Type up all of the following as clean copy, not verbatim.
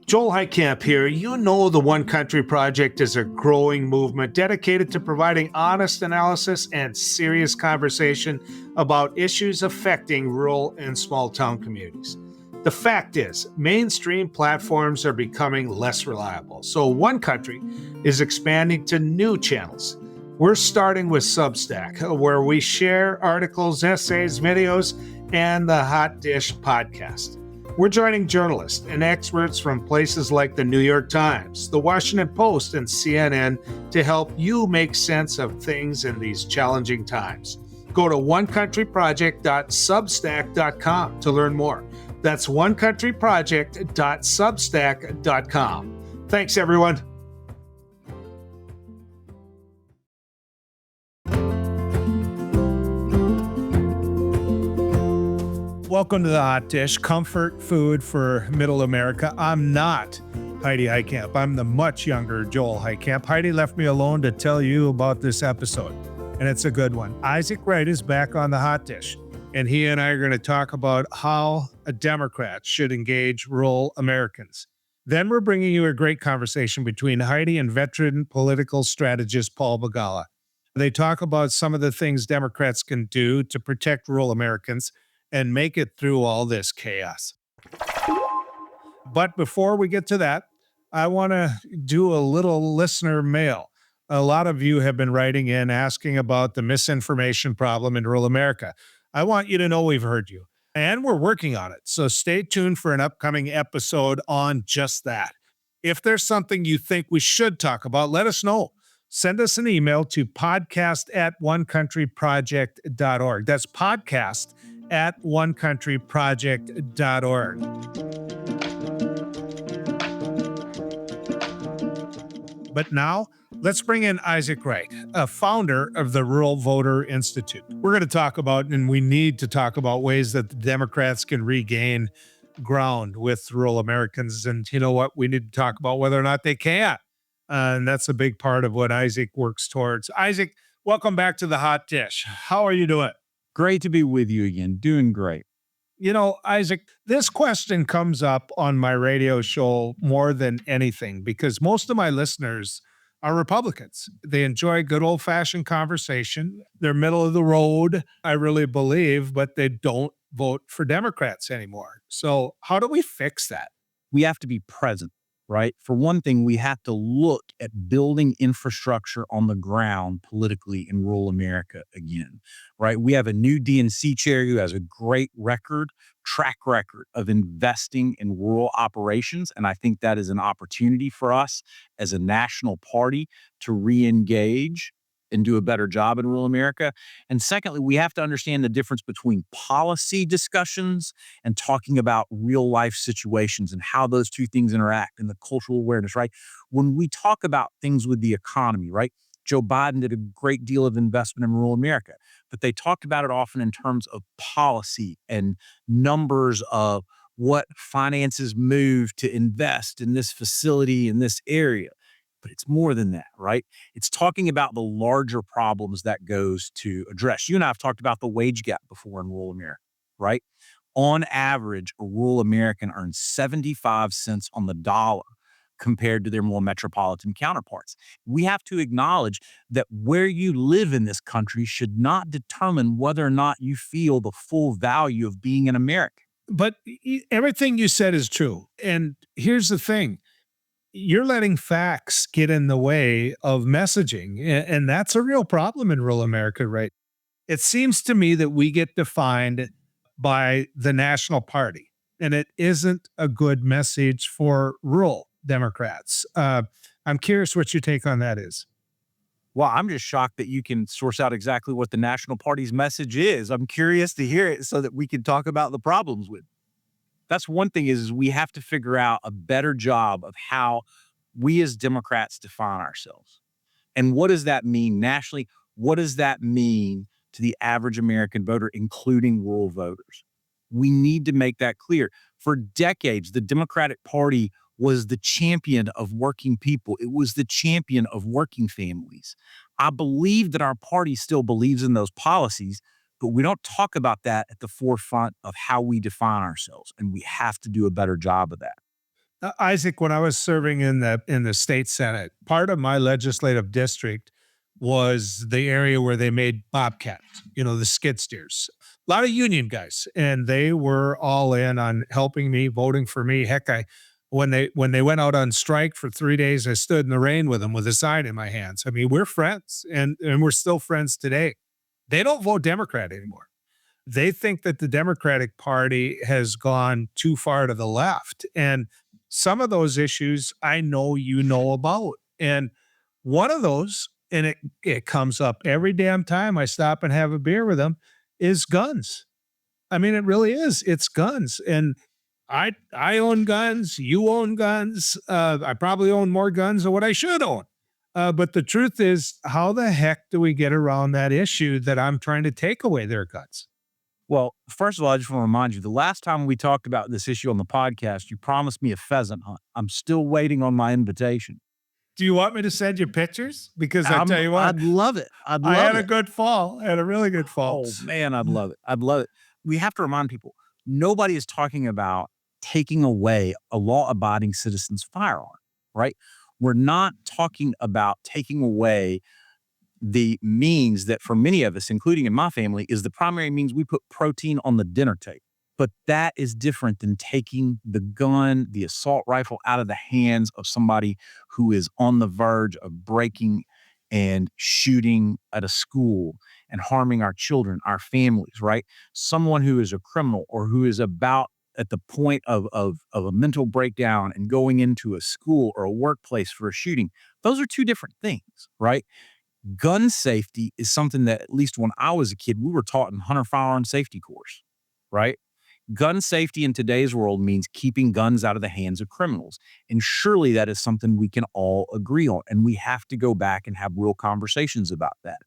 Joel Heitkamp here. You know the One Country Project is a growing movement dedicated to providing honest analysis and serious conversation about issues affecting rural and small town communities. The fact is, mainstream platforms are becoming less reliable, so One Country is expanding to new channels. We're starting with Substack, where we share articles, essays, videos, and the Hot Dish podcast. We're joining journalists and experts from places like the New York Times, the Washington Post, and CNN to help you make sense of things in these challenging times. Go to onecountryproject.substack.com to learn more. That's onecountryproject.substack.com. Thanks, everyone. Welcome to the Hot Dish, comfort food for middle America. I'm not Heidi Heitkamp. I'm the much younger Joel Heitkamp. Heidi left me alone to tell you about this episode, and it's a good one. Isaac Wright is back on the Hot Dish, and he and I are going to talk about how a Democrat should engage rural Americans. Then we're bringing you a great conversation between Heidi and veteran political strategist Paul Begala. They talk about some of the things Democrats can do to protect rural Americans and make it through all this chaos. But before we get to that, I want to do a little listener mail. A lot of you have been writing in asking about the misinformation problem in rural America. I want you to know we've heard you, and we're working on it. So stay tuned for an upcoming episode on just that. If there's something you think we should talk about, let us know. Send us an email to podcast@onecountryproject.org. That's podcast@onecountryproject.org. But now, let's bring in Isaac Wright, a founder of the Rural Voter Institute. We're going to talk about, and we need to talk about, ways that the Democrats can regain ground with rural Americans. And you know what? We need to talk about whether or not they can. And that's a big part of what Isaac works towards. Isaac, welcome back to the Hot Dish. How are you doing? Great to be with you again. Doing great. You know, Isaac, this question comes up on my radio show more than anything because most of my listeners are Republicans. They enjoy good old-fashioned conversation. They're middle of the road, I really believe, but they don't vote for Democrats anymore. So how do we fix that? We have to be present, right? For one thing, we have to look at building infrastructure on the ground politically in rural America again, right? We have a new DNC chair who has a great track record of investing in rural operations. And I think that is an opportunity for us as a national party to re-engage and do a better job in rural America. And secondly, we have to understand the difference between policy discussions and talking about real life situations and how those two things interact and the cultural awareness, right? When we talk about things with the economy, right? Joe Biden did a great deal of investment in rural America, but they talked about it often in terms of policy and numbers of what finances move to invest in this facility in this area. But it's more than that, right? It's talking about the larger problems that goes to address. You and I have talked about the wage gap before in rural America, right? On average, a rural American earns 75 cents on the dollar compared to their more metropolitan counterparts. We have to acknowledge that where you live in this country should not determine whether or not you feel the full value of being an American. But everything you said is true. And here's the thing. You're letting facts get in the way of messaging, and that's a real problem in rural America, right? It seems to me that we get defined by the national party, and it isn't a good message for rural Democrats. I'm curious what your take on that is. Well, I'm just shocked that you can source out exactly what the national party's message is. I'm curious to hear it so that we can talk about the problems with it. That's one thing is we have to figure out a better job of how we as Democrats define ourselves. And what does that mean nationally? What does that mean to the average American voter, including rural voters? We need to make that clear. For decades, the Democratic Party was the champion of working people. It was the champion of working families. I believe that our party still believes in those policies, but we don't talk about that at the forefront of how we define ourselves, and we have to do a better job of that. Isaac, when I was serving in the state senate, part of my legislative district was the area where they made bobcats, the skid steers. A lot of union guys, and they were all in on helping me, voting for me. Heck, I when they went out on strike for 3 days, I stood in the rain with them with a sign in my hands. I mean, we're friends, and we're still friends today. They don't vote Democrat anymore. They think that the Democratic Party has gone too far to the left. And some of those issues I know you know about. And one of those, and it comes up every damn time I stop and have a beer with them, is guns. I mean, it really is. It's guns. And I own guns. You own guns. I probably own more guns than what I should own. But the truth is, how the heck do we get around that issue that I'm trying to take away their guns? Well, first of all, I just want to remind you, the last time we talked about this issue on the podcast, you promised me a pheasant hunt. I'm still waiting on my invitation. Do you want me to send you pictures? Because I tell you what, I'd love it. I'd I love had a it. good fall. I had a really good fall. Oh man, I'd love it. I'd love it. We have to remind people, nobody is talking about taking away a law-abiding citizen's firearm, right? We're not talking about taking away the means that for many of us, including in my family, is the primary means we put protein on the dinner table. But that is different than taking the gun, the assault rifle out of the hands of somebody who is on the verge of breaking and shooting at a school and harming our children, our families, right? Someone who is a criminal or who is about at the point of a mental breakdown and going into a school or a workplace for a shooting. Those are two different things, right? Gun safety is something that, at least when I was a kid, we were taught in hunter firearm safety course, right? Gun safety in today's world means keeping guns out of the hands of criminals. And surely that is something we can all agree on. And we have to go back and have real conversations about that.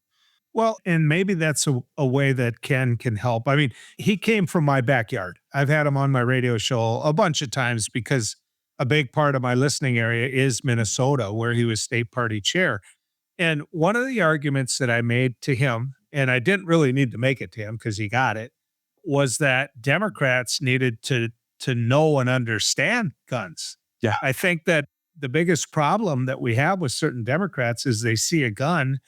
Well, and maybe that's a way that Ken can help. I mean, he came from my backyard. I've had him on my radio show a bunch of times because a big part of my listening area is Minnesota, where he was state party chair. And one of the arguments that I made to him, and I didn't really need to make it to him because he got it, was that Democrats needed to know and understand guns. Yeah. I think that the biggest problem that we have with certain Democrats is they see a gun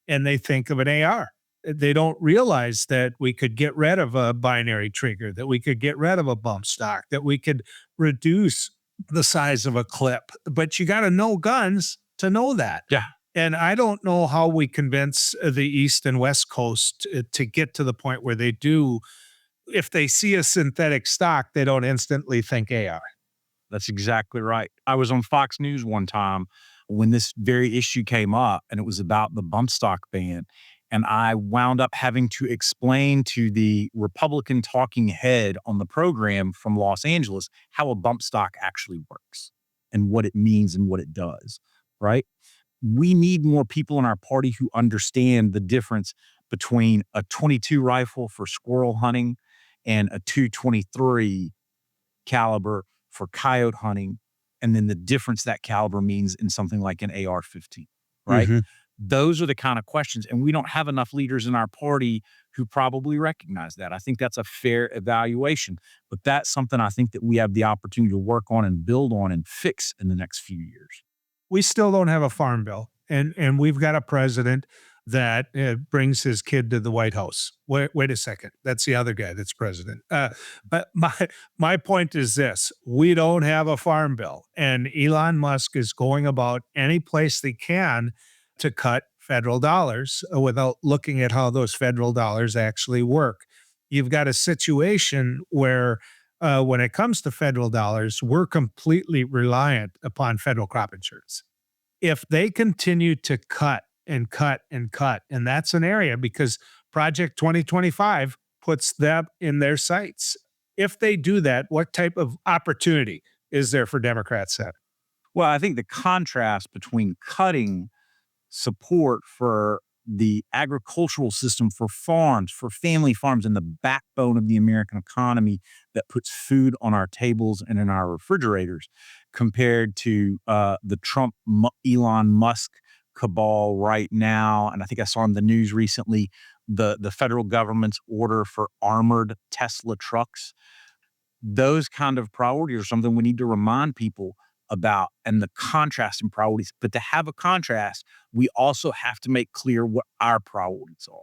and they think of an AR. They don't realize that we could get rid of a binary trigger, that we could get rid of a bump stock, that we could reduce the size of a clip. But you got to know guns to know that. Yeah. And I don't know how we convince the East and West Coast to get to the point where they do. If they see a synthetic stock, they don't instantly think AR. That's exactly right. I was on Fox News one time when this very issue came up, and it was about the bump stock ban. And I wound up having to explain to the Republican talking head on the program from Los Angeles how a bump stock actually works and what it means and what it does, right? We need more people in our party who understand the difference between a 22 rifle for squirrel hunting and a 223 caliber for coyote hunting, and then the difference that caliber means in something like an AR-15, right? Mhm. Those are the kind of questions, and we don't have enough leaders in our party who probably recognize that. I think that's a fair evaluation, but that's something I think that we have the opportunity to work on and build on and fix in the next few years. We still don't have a farm bill, and we've got a president that brings his kid to the White House. Wait a second, that's the other guy that's president. But my point is this: we don't have a farm bill, and Elon Musk is going about any place they can to cut federal dollars without looking at how those federal dollars actually work. You've got a situation where when it comes to federal dollars, we're completely reliant upon federal crop insurance. If they continue to cut and cut and cut, and that's an area because Project 2025 puts them in their sights. If they do that, what type of opportunity is there for Democrats then? Well, I think the contrast between cutting support for the agricultural system, for farms, for family farms, and the backbone of the American economy that puts food on our tables and in our refrigerators, compared to the Trump Elon Musk cabal right now. And I think I saw in the news recently the federal government's order for armored Tesla trucks. Those kind of priorities are something we need to remind people about, and the contrast in priorities. But to have a contrast, we also have to make clear what our priorities are.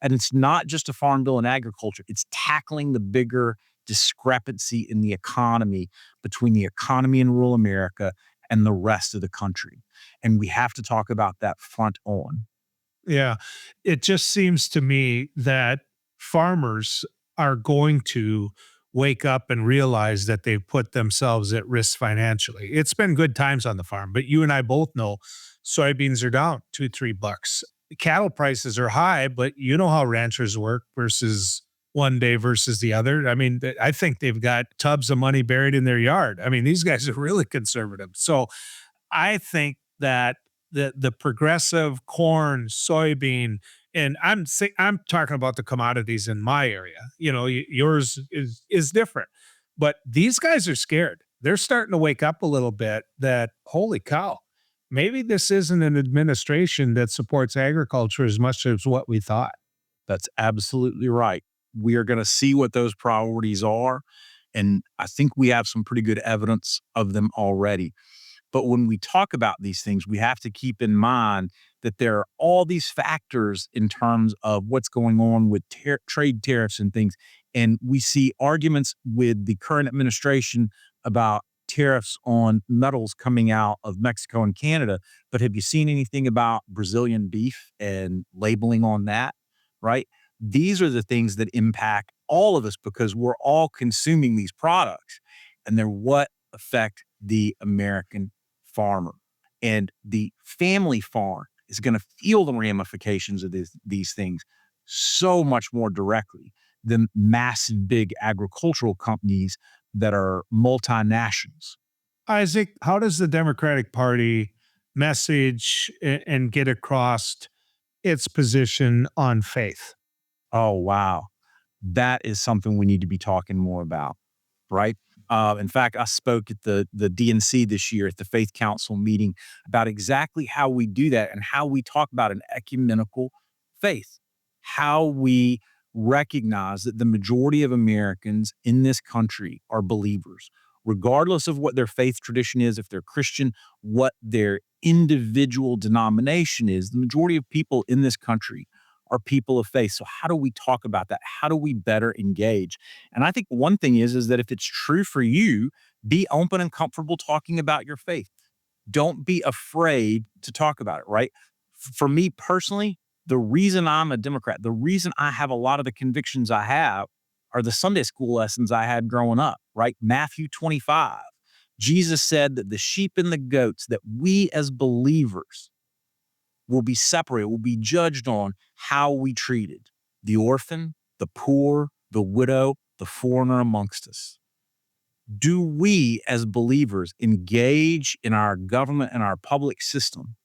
And it's not just a farm bill and agriculture, it's tackling the bigger discrepancy in the economy between the economy in rural America and the rest of the country. And we have to talk about that front on. Yeah. It just seems to me that farmers are going to wake up and realize that they've put themselves at risk financially. It's been good times on the farm, but you and I both know soybeans are down 2, $3. Cattle prices are high, but you know how ranchers work versus one day versus the other. I mean, I think they've got tubs of money buried in their yard. I mean, these guys are really conservative. So I think that the progressive corn, soybean, and I'm talking about the commodities in my area. You know, yours is different, but these guys are scared. They're starting to wake up a little bit. That holy cow, maybe this isn't an administration that supports agriculture as much as what we thought. That's absolutely right. We are going to see what those priorities are. And I think we have some pretty good evidence of them already. But when we talk about these things, we have to keep in mind that there are all these factors in terms of what's going on with trade tariffs and things. And we see arguments with the current administration about tariffs on metals coming out of Mexico and Canada. But have you seen anything about Brazilian beef and labeling on that? Right? These are the things that impact all of us because we're all consuming these products and they're what affect the American farmer. And the family farm is going to feel the ramifications of these things so much more directly than massive big agricultural companies that are multinationals. Isaac, how does the Democratic Party message and get across its position on faith? Oh, wow. That is something we need to be talking more about, right? In fact, I spoke at the DNC this year at the Faith Council meeting about exactly how we do that and how we talk about an ecumenical faith, how we recognize that the majority of Americans in this country are believers, regardless of what their faith tradition is, if they're Christian, what their individual denomination is. The majority of people in this country are people of faith. So how do we talk about that? How do we better engage? And I think one thing is that if it's true for you, be open and comfortable talking about your faith. Don't be afraid to talk about it, right? For me personally, the reason I'm a Democrat, the reason I have a lot of the convictions I have are the Sunday school lessons I had growing up, right? Matthew 25. Jesus said that the sheep and the goats, that we as believers will be separated, will be judged on how we treated the orphan, the poor, the widow, the foreigner amongst us. Do we as believers engage in our government and our public system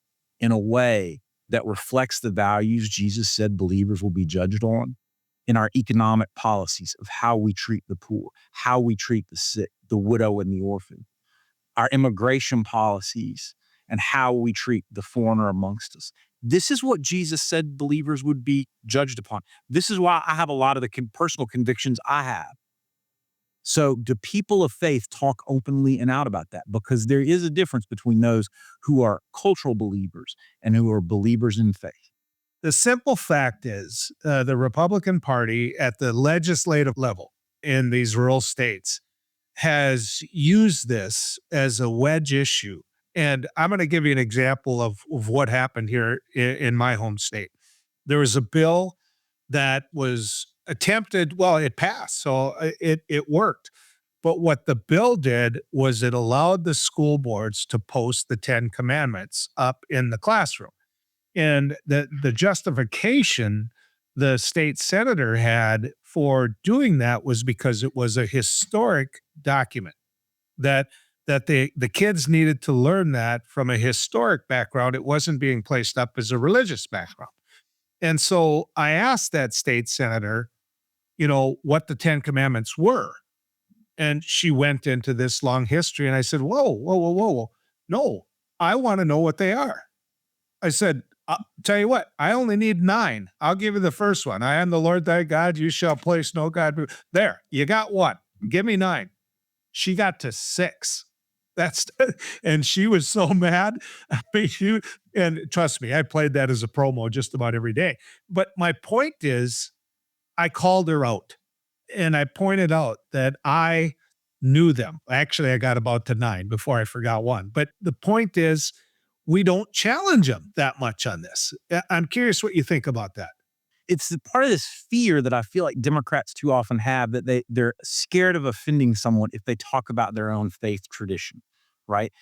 in a way that reflects the values Jesus said believers will be judged on? In our economic policies of how we treat the poor, how we treat the sick, the widow, and the orphan, our immigration policies, and how we treat the foreigner amongst us. This is what Jesus said believers would be judged upon. This is why I have a lot of the personal convictions I have. So, do people of faith talk openly and out about that? Because there is a difference between those who are cultural believers and who are believers in faith. The simple fact is the Republican Party at the legislative level in these rural states has used this as a wedge issue. And I'm going to give you an example of what happened here in my home state. There was a bill that was attempted, well, it passed, so it worked. But what the bill did was it allowed the school boards to post the 10 commandments up in the classroom. And the justification the state senator had for doing that was because it was a historic document that the kids needed to learn that from a historic background. It wasn't being placed up as a religious background. And so I asked that state senator, you know, what the 10 commandments were. And she went into this long history. And I said, whoa, whoa, whoa, whoa, whoa. No, I want to know what they are. I said, I'll tell you what, I only need 9. I'll give you the first one. I am the Lord thy God. You shall place no God. There, you got one. Give me 9. She got to 6. That's and she was so mad. I mean, and trust me, I played that as a promo just about every day. But my point is, I called her out and I pointed out that I knew them. Actually, I got about to 9 before I forgot one. But the point is, we don't challenge them that much on this. I'm curious what you think about that. It's the part of this fear that I feel like Democrats too often have, that they're scared of offending someone if they talk about their own faith tradition, right?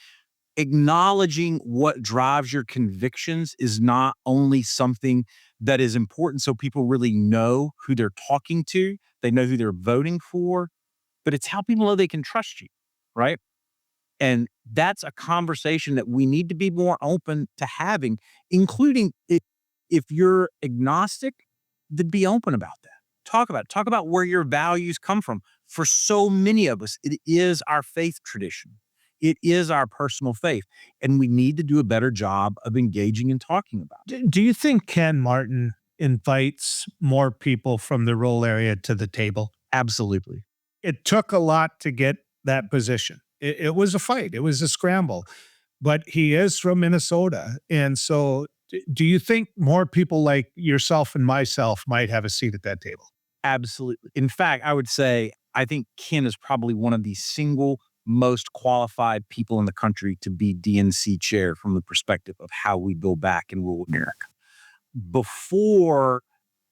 Acknowledging what drives your convictions is not only something that is important so people really know who they're talking to, they know who they're voting for, but it's how people know they can trust you, right? And that's a conversation that we need to be more open to having, including if you're agnostic, then be open about that. Talk about it. Talk about where your values come from. For so many of us, it is our faith tradition. It is our personal faith. And we need to do a better job of engaging and talking about it. Do you think Ken Martin invites more people from the rural area to the table? Absolutely. It took a lot to get that position. It was a fight, it was a scramble, but he is from Minnesota. And so, do you think more people like yourself and myself might have a seat at that table? Absolutely. In fact, I would say I think Ken is probably one of the single most qualified people in the country to be DNC chair from the perspective of how we build back in rural America. Before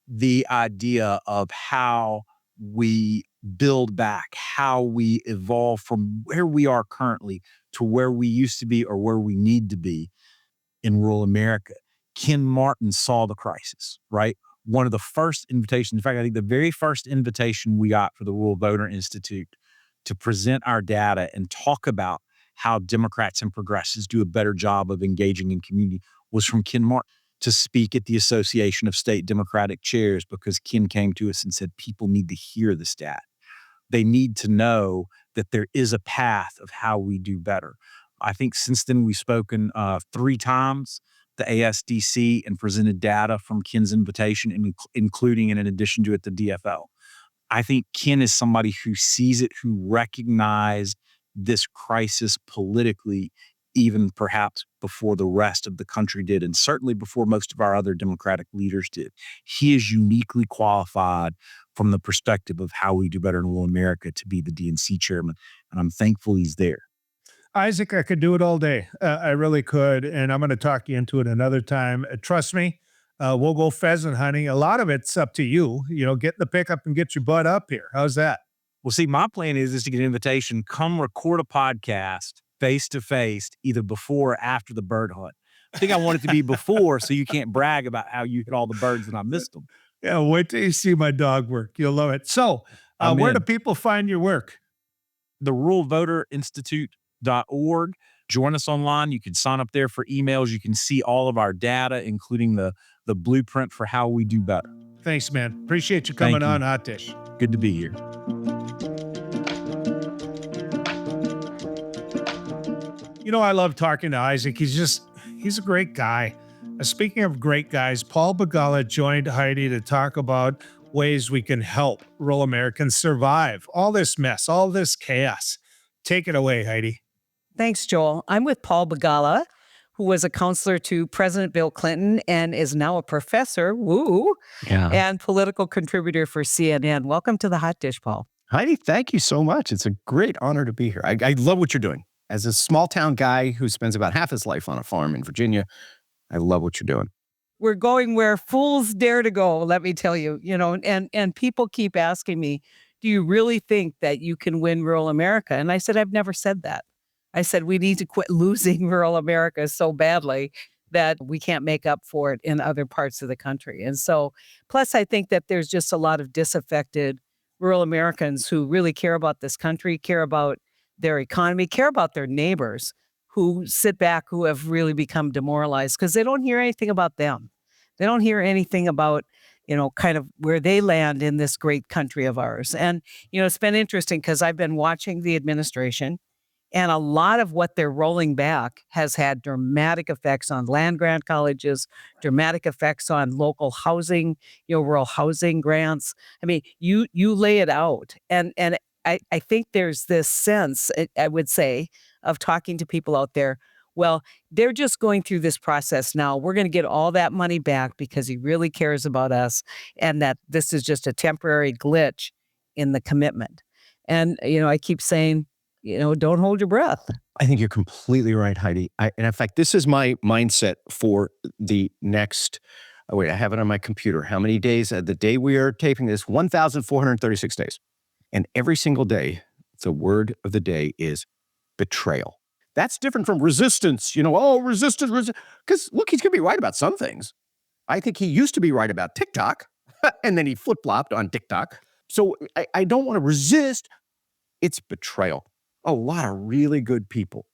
the idea of how we build back, how we evolve from where we are currently to where we used to be or where we need to be in rural America, Ken Martin saw the crisis, right? One of the first invitations, in fact, I think the very first invitation we got for the Rural Voter Institute to present our data and talk about how Democrats and progressives do a better job of engaging in community was from Ken Martin to speak at the Association of State Democratic Chairs, because Ken came to us and said, people need to hear this data. They need to know that there is a path of how we do better. I think since then we've spoken 3 times, the ASDC, and presented data from Ken's invitation, including and in addition to it, the DFL. I think Ken is somebody who sees it, who recognized this crisis politically, even perhaps before the rest of the country did, and certainly before most of our other Democratic leaders did. He is uniquely qualified from the perspective of how we do better in rural America to be the DNC chairman, and I'm thankful he's there. Isaac, I could do it all day. I really could. And I'm going to talk you into it another time. Trust me, we'll go pheasant hunting. A lot of it's up to you. Get in the pickup and get your butt up here. How's that? Well, see, my plan is to get an invitation, come record a podcast face to face, either before or after the bird hunt. I think I want it to be before so you can't brag about how you hit all the birds and I missed them. Yeah, wait till you see my dog work. You'll love it. So, where do people find your work? The ruralvoterinstitute.org. Join us online. You can sign up there for emails. You can see all of our data, including the blueprint for how we do better. Thanks, man. Appreciate you coming on Hot Dish. Good to be here. I love talking to Isaac. He's a great guy. Speaking of great guys, Paul Begala joined Heidi to talk about ways we can help rural Americans survive all this mess, all this chaos. Take it away, Heidi. Thanks, Joel. I'm with Paul Begala, who was a counselor to President Bill Clinton and is now a professor, and political contributor for CNN. Welcome to the Hot Dish, Paul. Heidi, thank you so much. It's a great honor to be here. I love what you're doing. As a small town guy who spends about half his life on a farm in Virginia, I love what you're doing. We're going where fools dare to go, let me tell you, and people keep asking me, do you really think that you can win rural America? And I said, I've never said that. I said, we need to quit losing rural America so badly that we can't make up for it in other parts of the country. And so, plus I think that there's just a lot of disaffected rural Americans who really care about this country, care about their economy, care about their neighbors, who sit back, who have really become demoralized because they don't hear anything about them. They don't hear anything about, kind of where they land in this great country of ours. And, it's been interesting because I've been watching the administration, and a lot of what they're rolling back has had dramatic effects on land grant colleges, dramatic effects on local housing, rural housing grants. I mean, you lay it out. And I think there's this sense, I would say, of talking to people out there. Well, they're just going through this process now. We're going to get all that money back because he really cares about us, and that this is just a temporary glitch in the commitment. And, I keep saying, don't hold your breath. I think you're completely right, Heidi. And in fact, this is my mindset for the next, oh wait, I have it on my computer. How many days? The day we are taping this, 1,436 days. And every single day, the word of the day is betrayal. That's different from resistance. Resistance. Because look, he's going to be right about some things. I think he used to be right about TikTok, and then he flip-flopped on TikTok. So I don't want to resist. It's betrayal. A lot of really good people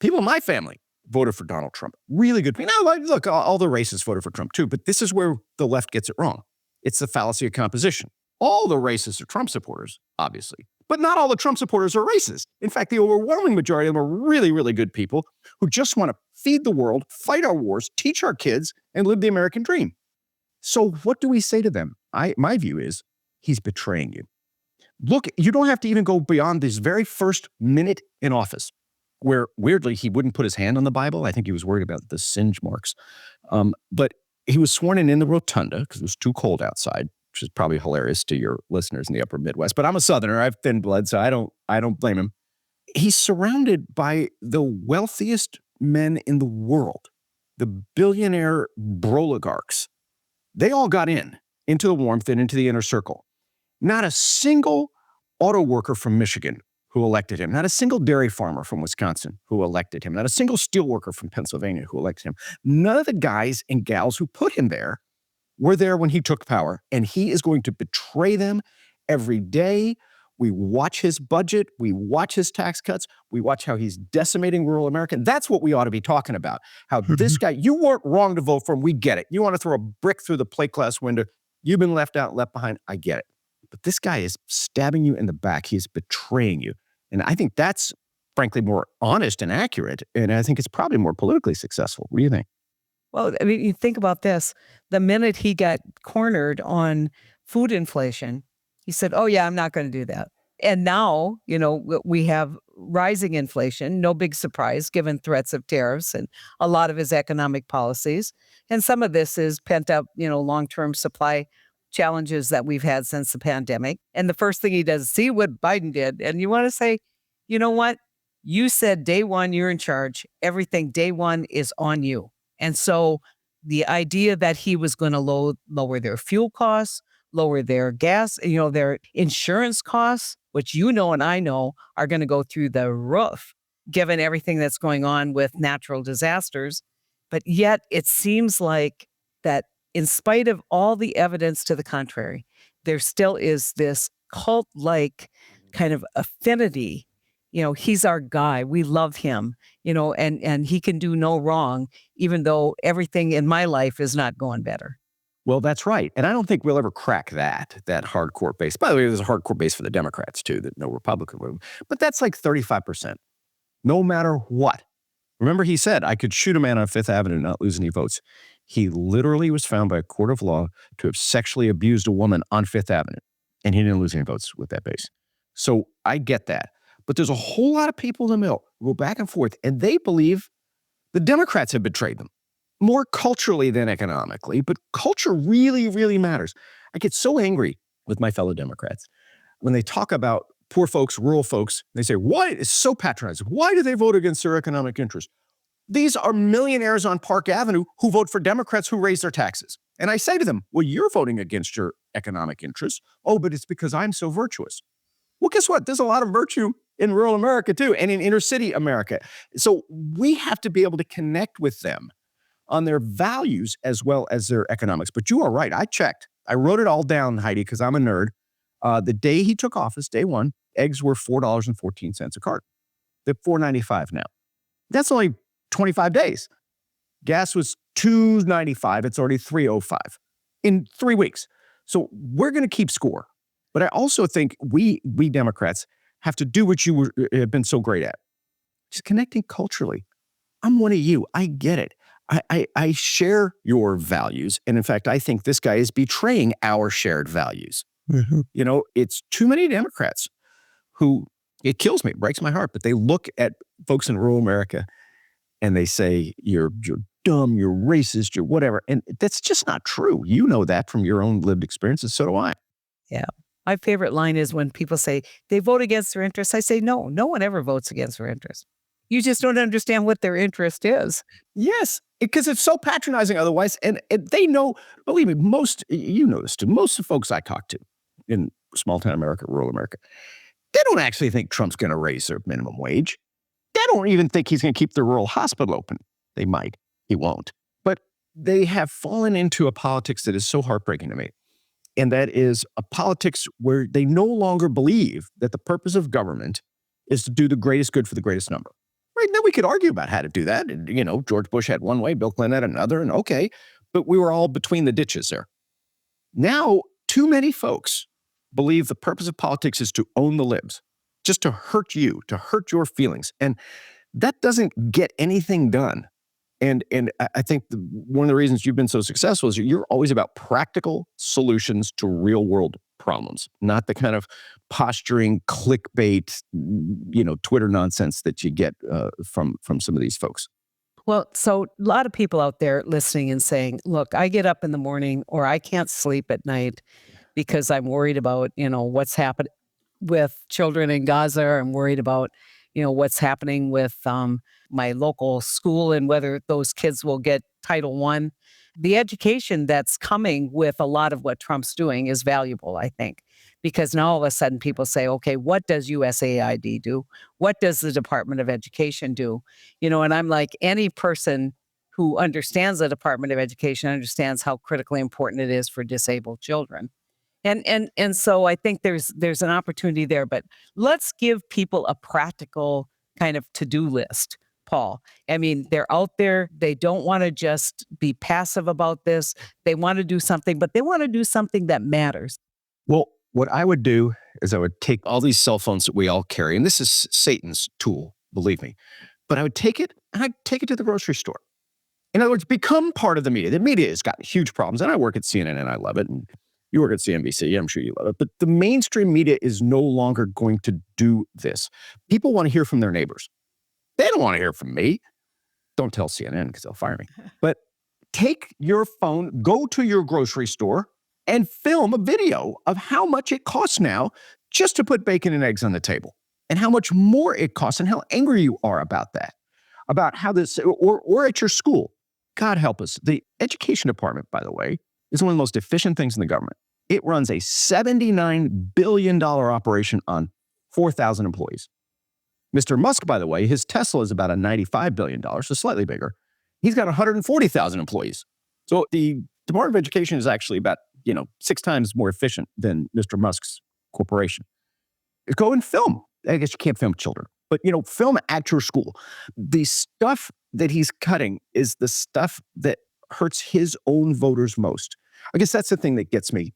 in my family voted for Donald Trump. Really good people. Now, look, all the racists voted for Trump too, but this is where the left gets it wrong. It's the fallacy of composition. All the racists are Trump supporters, obviously, but not all the Trump supporters are racist. In fact, the overwhelming majority of them are really, really good people who just want to feed the world, fight our wars, teach our kids, and live the American dream. So what do we say to them? My view is he's betraying you. Look, you don't have to even go beyond this very first minute in office, where weirdly he wouldn't put his hand on the Bible. I think he was worried about the singe marks. But he was sworn in the rotunda because it was too cold outside, which is probably hilarious to your listeners in the upper Midwest. But I'm a Southerner. I have thin blood, so I don't blame him. He's surrounded by the wealthiest men in the world, the billionaire broligarchs. They all got into the warmth and into the inner circle. Not a single auto worker from Michigan who elected him. Not a single dairy farmer from Wisconsin who elected him. Not a single steel worker from Pennsylvania who elected him. None of the guys and gals who put him there were there when he took power. And he is going to betray them every day. We watch his budget. We watch his tax cuts. We watch how he's decimating rural America. That's what we ought to be talking about. How this guy, you weren't wrong to vote for him. We get it. You want to throw a brick through the plate glass window. You've been left out, left behind. I get it. But this guy is stabbing you in the back. He is betraying you. And I think that's, frankly, more honest and accurate. And I think it's probably more politically successful. What do you think? Well, I mean, you think about this. The minute he got cornered on food inflation, he said, oh, yeah, I'm not going to do that. And now, we have rising inflation, no big surprise given threats of tariffs and a lot of his economic policies. And some of this is pent up, long-term supply challenges that we've had since the pandemic. And the first thing he does is see what Biden did. And you want to say, you know what? You said day one, you're in charge. Everything day one is on you. And so the idea that he was going to lower their fuel costs, lower their gas, their insurance costs, which and I know are going to go through the roof, given everything that's going on with natural disasters. But yet it seems like that in spite of all the evidence to the contrary, there still is this cult-like kind of affinity. He's our guy. We love him, and he can do no wrong, even though everything in my life is not going better. Well, that's right. And I don't think we'll ever crack that hardcore base. By the way, there's a hardcore base for the Democrats, too, that no Republican would. But that's like 35%, no matter what. Remember, he said, I could shoot a man on Fifth Avenue and not lose any votes. He literally was found by a court of law to have sexually abused a woman on Fifth Avenue, and he didn't lose any votes with that base. So I get that. But there's a whole lot of people in the middle who go back and forth, and they believe the Democrats have betrayed them. More culturally than economically, but culture really, really matters. I get so angry with my fellow Democrats when they talk about poor folks, rural folks. They say, why? It's so patronizing. Why do they vote against their economic interests? These are millionaires on Park Avenue who vote for Democrats who raise their taxes. And I say to them, well, you're voting against your economic interests. Oh, but it's because I'm so virtuous. Well, guess what? There's a lot of virtue in rural America too, and in inner city America. So we have to be able to connect with them on their values as well as their economics. But you are right. I checked. I wrote it all down, Heidi, because I'm a nerd. The day he took office, day one, eggs were $4.14 a carton. They're $4.95 now. That's only 25 days. Gas was $2.95. It's already $3.05 in 3 weeks. So we're going to keep score. But I also think we Democrats have to do what you have been so great at. Just connecting culturally. I'm one of you. I get it. I share your values. And in fact, I think this guy is betraying our shared values. Mm-hmm. It's too many Democrats who, it kills me, it breaks my heart, but they look at folks in rural America and they say, you're dumb, you're racist, you're whatever. And that's just not true. You know that from your own lived experiences. So do I. Yeah. My favorite line is when people say they vote against their interests. I say, no one ever votes against their interests. You just don't understand what their interest is. Yes, because it's so patronizing otherwise. And they know, believe me, you know this too, most of the folks I talk to in small town America, rural America, they don't actually think Trump's going to raise their minimum wage. They don't even think he's going to keep the rural hospital open. They might. He won't. But they have fallen into a politics that is so heartbreaking to me. And that is a politics where they no longer believe that the purpose of government is to do the greatest good for the greatest number. Right now, we could argue about how to do that. And, George Bush had one way, Bill Clinton had another, and okay. But we were all between the ditches there. Now, too many folks believe the purpose of politics is to own the libs, just to hurt you, to hurt your feelings. And that doesn't get anything done. And I think one of the reasons you've been so successful is you're always about practical solutions to real world problems, not the kind of posturing, clickbait, Twitter nonsense that you get from some of these folks. Well, so a lot of people out there listening and saying, look, I get up in the morning or I can't sleep at night because I'm worried about, what's happening with children in Gaza. I'm worried about, what's happening with my local school and whether those kids will get Title I. The education that's coming with a lot of what Trump's doing is valuable, I think, because now all of a sudden people say, okay, what does USAID do? What does the Department of Education do? And I'm like, any person who understands the Department of Education understands how critically important it is for disabled children. And so I think there's an opportunity there, but let's give people a practical kind of to-do list, Paul. I mean, they're out there. They don't want to just be passive about this. They want to do something, but they want to do something that matters. Well, what I would do is I would take all these cell phones that we all carry, and this is Satan's tool, believe me, but I would take it and I'd take it to the grocery store. In other words, become part of the media. The media has got huge problems, and I work at CNN and I love it. And you work at CNBC, I'm sure you love it. But the mainstream media is no longer going to do this. People want to hear from their neighbors. They don't want to hear from me. Don't tell CNN because they'll fire me. But take your phone, go to your grocery store, and film a video of how much it costs now just to put bacon and eggs on the table, and how much more it costs, and how angry you are about that, about how this, or at your school. God help us. The education department, by the way, is one of the most efficient things in the government. It runs a $79 billion operation on 4,000 employees. Mr. Musk, by the way, his Tesla is about a $95 billion, so slightly bigger. He's got 140,000 employees. So the Department of Education is actually about, 6 times more efficient than Mr. Musk's corporation. Go and film. I guess you can't film children, but, film at your school. The stuff that he's cutting is the stuff that hurts his own voters most. I guess that's the thing that gets me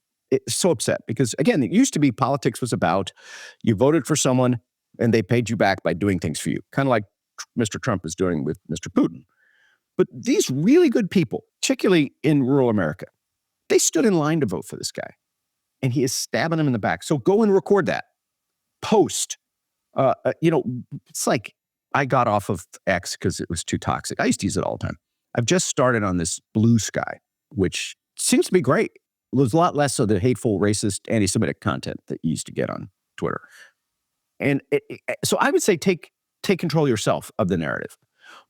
so upset because, again, it used to be politics was about you voted for someone and they paid you back by doing things for you, kind of like Mr. Trump is doing with Mr. Putin. But these really good people, particularly in rural America, they stood in line to vote for this guy, and he is stabbing them in the back. So go and record that. Post. It's like I got off of X because it was too toxic. I used to use it all the time. I've just started on this Blue Sky, which seems to be great. There's a lot less of the hateful, racist, anti-Semitic content that you used to get on Twitter. And so I would say take control yourself of the narrative.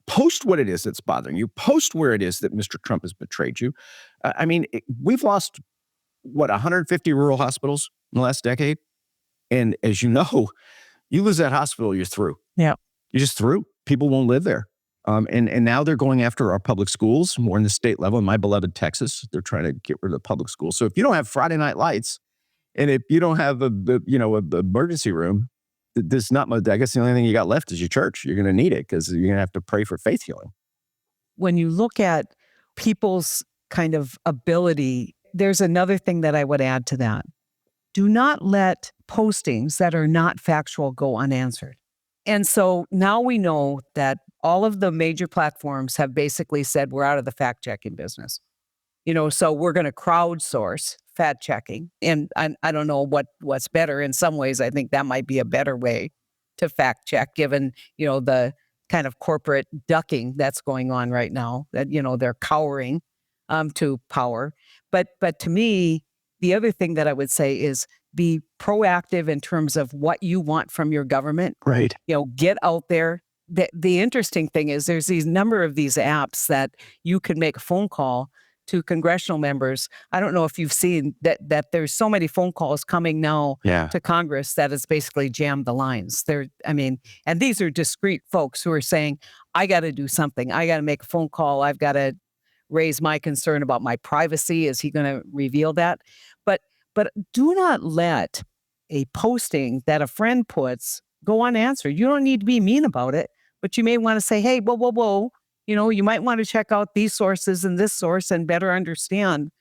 Post what it is that's bothering you. Post where it is that Mr. Trump has betrayed you. We've lost, 150 rural hospitals in the last decade? And as you know, you lose that hospital, you're through. Yeah. You're just through. People won't live there. And now they're going after our public schools, more in the state level. In my beloved Texas, they're trying to get rid of the public schools. So if you don't have Friday night lights, and if you don't have an emergency room, there's not much. I guess the only thing you got left is your church. You're going to need it because you're going to have to pray for faith healing. When you look at people's kind of ability, there's another thing that I would add to that. Do not let postings that are not factual go unanswered. And so now we know that all of the major platforms have basically said we're out of the fact-checking business. So we're going to crowdsource fact checking. And I don't know what's better. In some ways, I think that might be a better way to fact check, given, the kind of corporate ducking that's going on right now, that, they're cowering to power. But to me, the other thing that I would say is be proactive in terms of what you want from your government. Right. Get out there. The interesting thing is there's these number of these apps that you can make a phone call to congressional members. I don't know if you've seen that there's so many phone calls coming now Yeah. to Congress that it's basically jammed the lines. And these are discreet folks who are saying, I got to do something. I got to make a phone call. I've got to raise my concern about my privacy. Is he going to reveal that? But do not let a posting that a friend puts go unanswered. You don't need to be mean about it, but you may want to say, hey, whoa, whoa, whoa. You might want to check out these sources and this source and better understand,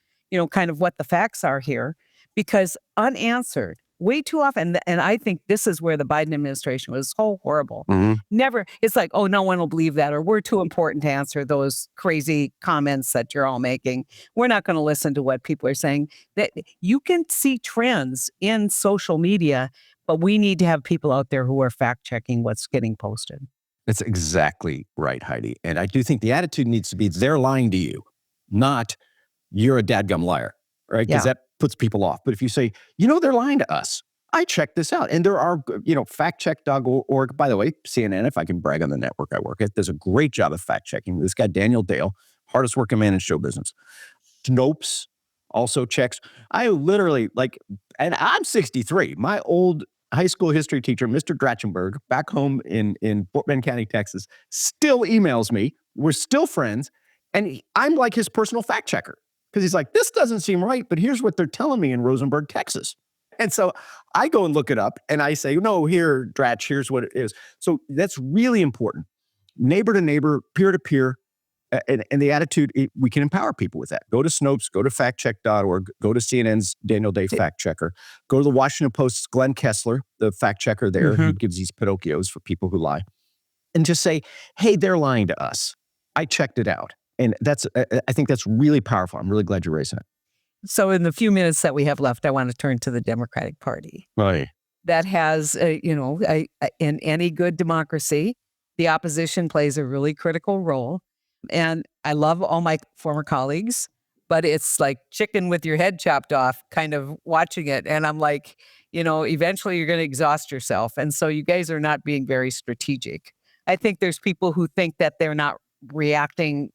kind of what the facts are here, because unanswered way too often. And I think this is where the Biden administration was so horrible. Mhm. Never, it's like, oh, no one will believe that, or we're too important to answer those crazy comments that you're all making. We're not going to listen to what people are saying. That you can see trends in social media, but we need to have people out there who are fact checking what's getting posted. That's exactly right, Heidi. And I do think the attitude needs to be they're lying to you, not you're a dadgum liar, right? Because Yeah. that puts people off. But if you say, they're lying to us, I checked this out. And there are, factcheck.org. By the way, CNN, if I can brag on the network I work at, does a great job of fact checking. This guy, Daniel Dale, hardest working man in show business. Snopes also checks. I literally, and I'm 63. My old high school history teacher, Mr. Dratchenberg, back home in Fort Bend County, Texas, still emails me. We're still friends. And I'm like his personal fact checker because he's like, this doesn't seem right, but here's what they're telling me in Rosenberg, Texas. And so I go and look it up and I say, no, here, Dratch, here's what it is. So that's really important. Neighbor to neighbor, peer to peer. And the attitude, we can empower people with that. Go to Snopes, go to factcheck.org, go to CNN's Daniel Day fact checker, go to the Washington Post's Glenn Kessler, the fact checker there. He gives these Pinocchios for people who lie. And just say, hey, they're lying to us. I checked it out. And I think that's really powerful. I'm really glad you're raising it. So in the few minutes that we have left, I want to turn to the Democratic Party. Right. That has, in any good democracy, the opposition plays a really critical role. And I love all my former colleagues, but it's like chicken with your head chopped off kind of watching it. And I'm like, eventually you're going to exhaust yourself. And so you guys are not being very strategic. I think there's people who think that they're not reacting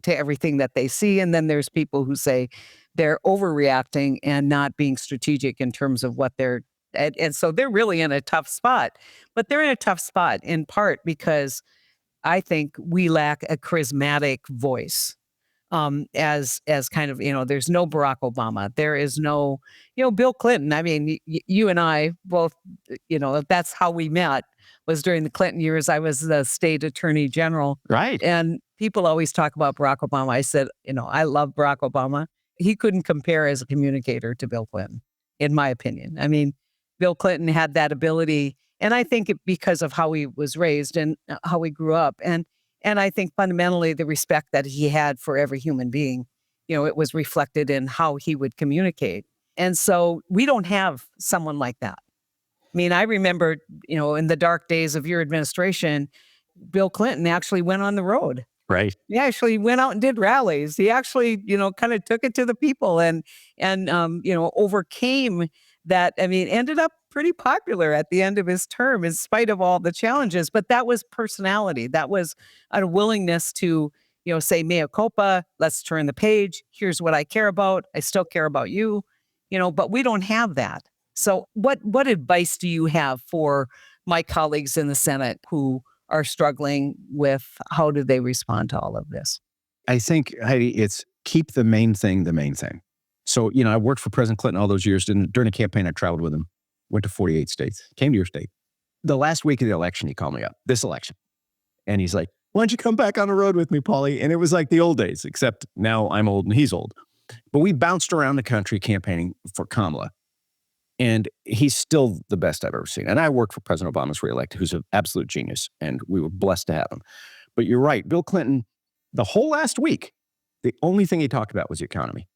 to everything that they see. And then there's people who say they're overreacting and not being strategic in terms of what they're, and so they're really in a tough spot. But they're in a tough spot in part because I think we lack a charismatic voice. As kind of, there's no Barack Obama. There is no, Bill Clinton. I mean, you and I both, that's how we met, was during the Clinton years. I was the state attorney general. Right. And people always talk about Barack Obama. I said, I love Barack Obama. He couldn't compare as a communicator to Bill Clinton, in my opinion. I mean, Bill Clinton had that ability. And I think because of how he was raised and how he grew up. And I think fundamentally the respect that he had for every human being, it was reflected in how he would communicate. And so we don't have someone like that. I mean, I remember, in the dark days of your administration, Bill Clinton actually went on the road. Right. He actually went out and did rallies. He actually, kind of took it to the people and overcame that. I mean, ended up pretty popular at the end of his term in spite of all the challenges. But that was personality. That was a willingness to, say mea culpa, let's turn the page. Here's what I care about. I still care about you, but we don't have that. So what advice do you have for my colleagues in the Senate who are struggling with how do they respond to all of this? I think, Heidi, it's keep the main thing the main thing. So, I worked for President Clinton all those years. During the campaign, I traveled with him, went to 48 states, came to your state. The last week of the election, he called me up, this election. And he's like, why don't you come back on the road with me, Paulie? And it was like the old days, except now I'm old and he's old. But we bounced around the country campaigning for Kamala. And he's still the best I've ever seen. And I worked for President Obama's reelect, who's an absolute genius. And we were blessed to have him. But you're right. Bill Clinton, the whole last week, The only thing he talked about was the economy.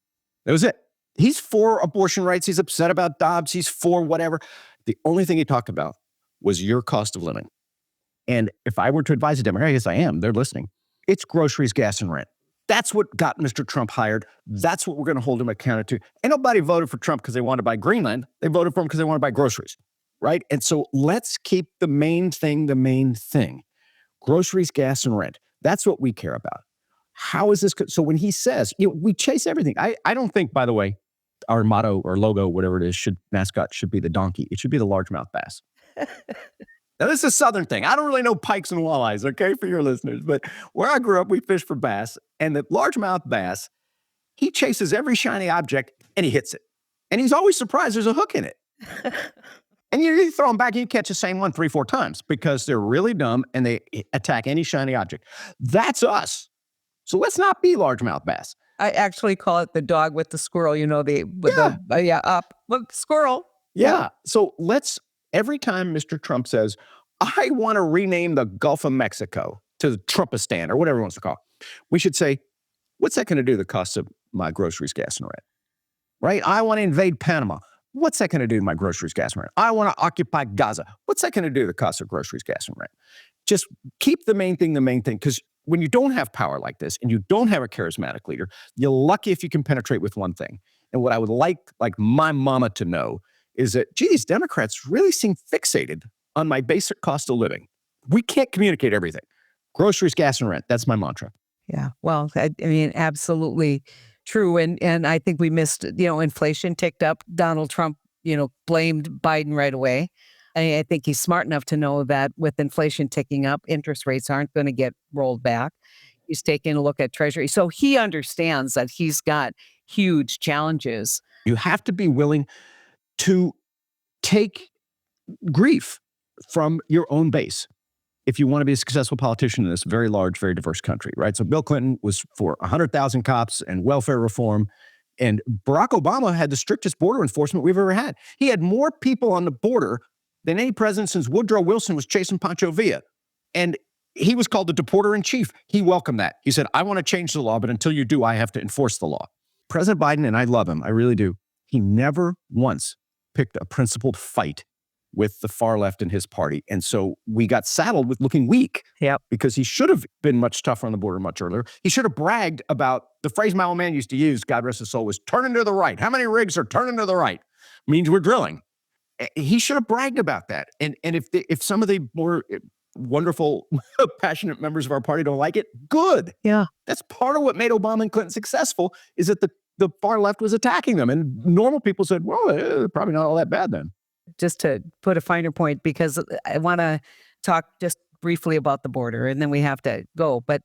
That was it. He's for abortion rights. He's upset about Dobbs. He's for whatever. The only thing he talked about was your cost of living. And if I were to advise a Democrat, yes, I am, they're listening, it's groceries, gas, and rent. That's what got Mr. Trump hired. That's what we're going to hold him accountable to. And nobody voted for Trump because they wanted to buy Greenland. They voted for him because they wanted to buy groceries, right? And so let's keep the main thing the main thing. Groceries, gas, and rent. That's what we care about. How is this? So when he says, we chase everything. I don't think, by the way, our motto or logo, whatever it is, mascot should be the donkey. It should be the largemouth bass. Now, this is a Southern thing. I don't really know pikes and walleyes, okay, for your listeners. But where I grew up, we fished for bass. And the largemouth bass, he chases every shiny object and he hits it. And he's always surprised there's a hook in it. And you throw them back and you catch the same one 3-4 times because they're really dumb and they attack any shiny object. That's us. So let's not be largemouth bass. I actually call it the dog with the squirrel, squirrel. Yeah. So every time Mr. Trump says, I want to rename the Gulf of Mexico to the Trumpistan or whatever he wants to call it, we should say, what's that going to do to the cost of my groceries, gas, and rent? Right? I want to invade Panama. What's that going to do to my groceries, gas, and rent? I want to occupy Gaza. What's that going to do to the cost of groceries, gas, and rent? Just keep the main thing, because when you don't have power like this and you don't have a charismatic leader, you're lucky if you can penetrate with one thing. And what I would like my mama to know is that, these Democrats really seem fixated on my basic cost of living. We can't communicate everything. Groceries, gas, and rent. That's my mantra. Yeah. Well, I mean, absolutely true. And I think we missed, inflation ticked up. Donald Trump, blamed Biden right away. I think he's smart enough to know that with inflation ticking up, interest rates aren't going to get rolled back. He's taking a look at Treasury. So he understands that he's got huge challenges. You have to be willing to take grief from your own base if you want to be a successful politician in this very large, very diverse country, right? So Bill Clinton was for 100,000 cops and welfare reform. And Barack Obama had the strictest border enforcement we've ever had. He had more people on the border than any president since Woodrow Wilson was chasing Pancho Villa. And he was called the deporter in chief. He welcomed that. He said, I want to change the law, but until you do, I have to enforce the law. President Biden, and I love him, I really do, he never once picked a principled fight with the far left in his party. And so we got saddled with looking weak. Yep. Because he should have been much tougher on the border much earlier. He should have bragged about the phrase my old man used to use, God rest his soul, was turning to the right. How many rigs are turning to the right? Means we're drilling. He should have bragged about that. And if some of the more wonderful, passionate members of our party don't like it, good. Yeah. That's part of what made Obama and Clinton successful, is that the far left was attacking them. And normal people said, well, probably not all that bad then. Just to put a finer point, because I want to talk just briefly about the border and then we have to go. But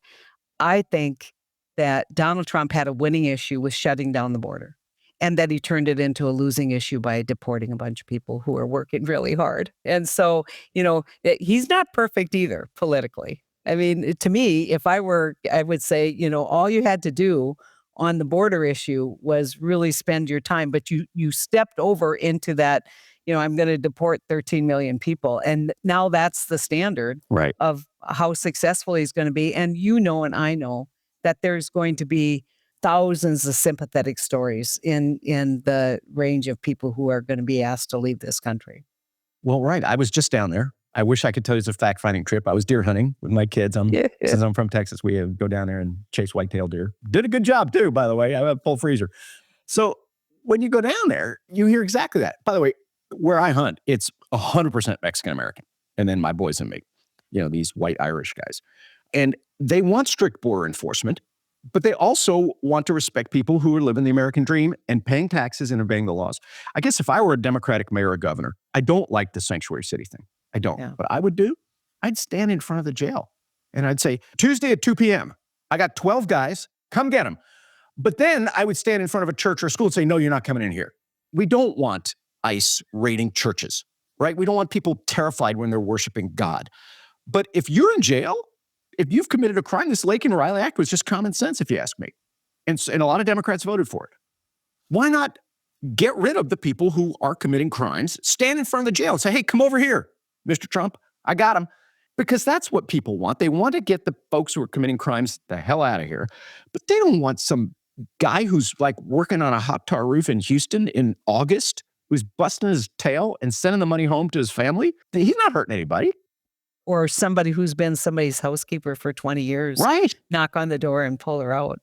I think that Donald Trump had a winning issue with shutting down the border, and that he turned it into a losing issue by deporting a bunch of people who are working really hard. And so, he's not perfect either politically. I mean, to me, if I would say, all you had to do on the border issue was really spend your time, but you stepped over into that, I'm going to deport 13 million people. And now that's the standard of how successful he's going to be. And and I know that there's going to be thousands of sympathetic stories in the range of people who are going to be asked to leave this country. Well, right. I was just down there. I wish I could tell you it's a fact-finding trip. I was deer hunting with my kids. Since I'm from Texas, we go down there and chase white-tailed deer. Did a good job, too, by the way. I have a full freezer. So when you go down there, you hear exactly that. By the way, where I hunt, it's 100% Mexican-American. And then my boys and me, these white Irish guys. And they want strict border enforcement, but they also want to respect people who are living the American dream and paying taxes and obeying the laws. I guess if I were a Democratic mayor or governor, I don't like the sanctuary city thing. I don't. Yeah. But I'd stand in front of the jail and I'd say, Tuesday at 2 p.m., I got 12 guys, come get them. But then I would stand in front of a church or a school and say, no, you're not coming in here. We don't want ICE raiding churches, right? We don't want people terrified when they're worshiping God. But if you're in jail, if you've committed a crime, this Lake and Riley Act was just common sense, if you ask me. And a lot of Democrats voted for it. Why not get rid of the people who are committing crimes, stand in front of the jail and say, hey, come over here, Mr. Trump, I got him. because that's what people want. They want to get the folks who are committing crimes the hell out of here, but they don't want some guy who's like working on a hot tar roof in Houston in August, who's busting his tail and sending the money home to his family. He's not hurting anybody. Or somebody who's been somebody's housekeeper for 20 years, Right. knock on the door and pull her out.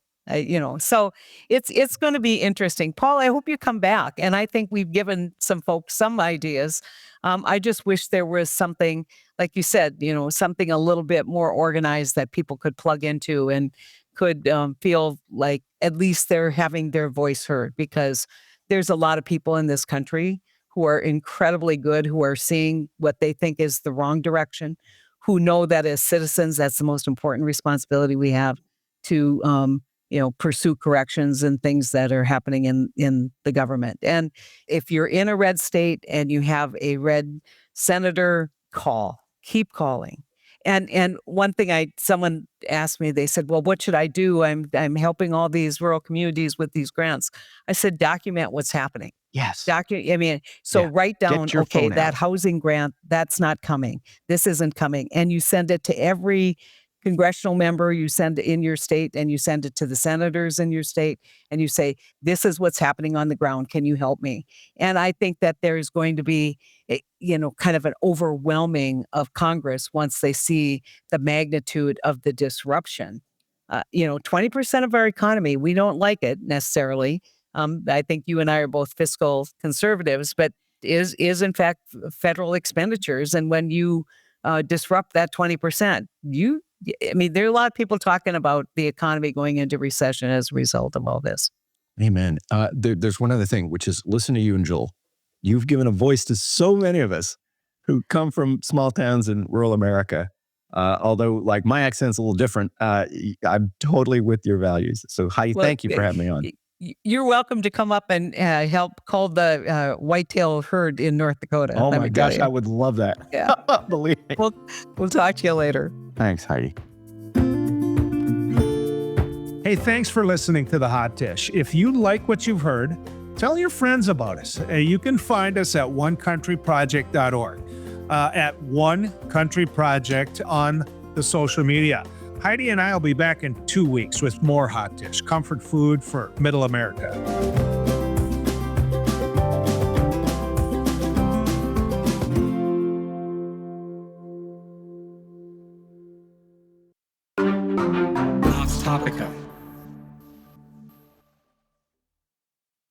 So it's going to be interesting. Paul, I hope you come back. And I think we've given some folks some ideas. I just wish there was something, like you said, something a little bit more organized that people could plug into and could feel like at least they're having their voice heard, because there's a lot of people in this country who are incredibly good, who are seeing what they think is the wrong direction, who know that as citizens, that's the most important responsibility we have to, pursue corrections and things that are happening in the government. And if you're in a red state and you have a red senator, keep calling. And one thing someone asked me, they said, well, what should I do? I'm helping all these rural communities with these grants. I said, document what's happening. Yes. Write down, Get your okay, phone that out. housing grant, that's not coming. This isn't coming. And you send it to every congressional member you send in your state, and you send it to the senators in your state, and you say, this is what's happening on the ground. Can you help me? And I think that there's going to be, kind of an overwhelming of Congress once they see the magnitude of the disruption. 20% of our economy, we don't like it necessarily. I think you and I are both fiscal conservatives, but is in fact federal expenditures. And when you disrupt that 20%, there are a lot of people talking about the economy going into recession as a result of all this. Amen. There's one other thing, which is listen to you and Joel. You've given a voice to so many of us who come from small towns in rural America. Although, like, my accent's a little different, I'm totally with your values. So, Heidi, thank you for having me on. You're welcome to come up and help call the whitetail herd in North Dakota. Oh my gosh, I would love that. Yeah. Believe me. We'll talk to you later. Thanks, Heidi. Hey, thanks for listening to The Hot Dish. If you like what you've heard, tell your friends about us. You can find us at onecountryproject.org, at One Country Project on the social media. Heidi and I will be back in 2 weeks with more Hot Dish, comfort food for Middle America.